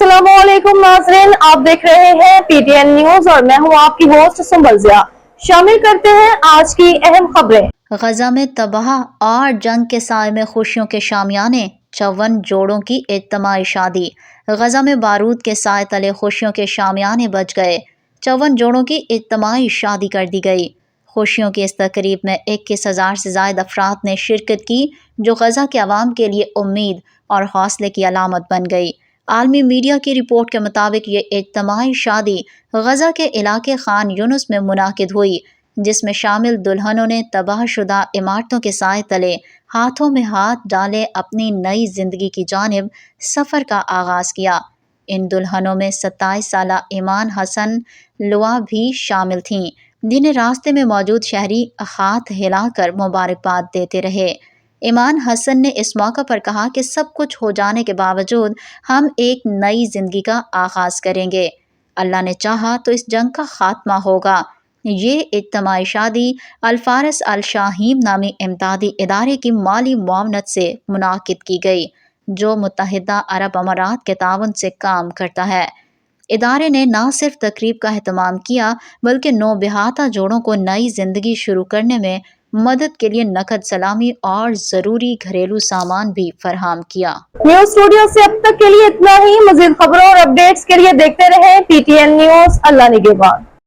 अस्सलाम वालेकुम नाज़रीन, आप देख रहे हैं पीटीएन न्यूज और मैं हूं आपकी होस्ट सुंबल ज़िया। शामिल करते हैं आज की अहम खबरें। गजा में तबाह और जंग के साए में खुशियों के शामियाने, 54 जोड़ों की इज्तिमाई शादी। गजा में बारूद के साए तले खुशियों के शामियाने बच गए। 54 जोड़ों की इज्तिमाई शादी कर दी गई। खुशियों की इस तकरीब में 21,000 से ज़ायद अफराद ने शिरकत की, जो गजा के अवाम के लिए उम्मीद और हौसले की अलामत बन गई। आलमी मीडिया की रिपोर्ट के मुताबिक ये इज्तिमाई शादी गजा के इलाके खान यूनुस में मुनाकिद हुई, जिसमें शामिल दुल्हनों ने तबाहशुदा इमारतों के साए तले हाथों में हाथ डाले अपनी नई जिंदगी की जानिब सफ़र का आगाज़ किया। इन दुल्हनों में 27 साला ईमान हसन लुआ भी शामिल थीं, जिन्हें रास्ते में मौजूद शहरी हाथ हिलाकर मुबारकबाद देते रहे। ईमान हसन ने इस मौका पर कहा कि सब कुछ हो जाने के बावजूद हम एक नई जिंदगी का आगाज़ करेंगे। अल्लाह ने चाहा तो इस जंग का खात्मा होगा। ये इज्तिमाई शादी अल-फारस अल-शाहीम नामी इमदादी इदारे की माली मुआवनत से मुनाकिद की गई, जो मुत्तहिदा अरब अमारात के ताउन से काम करता है। इदारे ने न सिर्फ तकरीब का एहतमाम किया, बल्कि नौबिहाता जोड़ों को नई जिंदगी शुरू करने में मदद के लिए नकद सलामी और ज़रूरी घरेलू सामान भी फराहम किया। न्यूज स्टूडियो से अब तक के लिए इतना ही। मज़ीद खबरों और अपडेट्स के लिए देखते रहें पीटीएन न्यूज। अल्लाह निगहबान।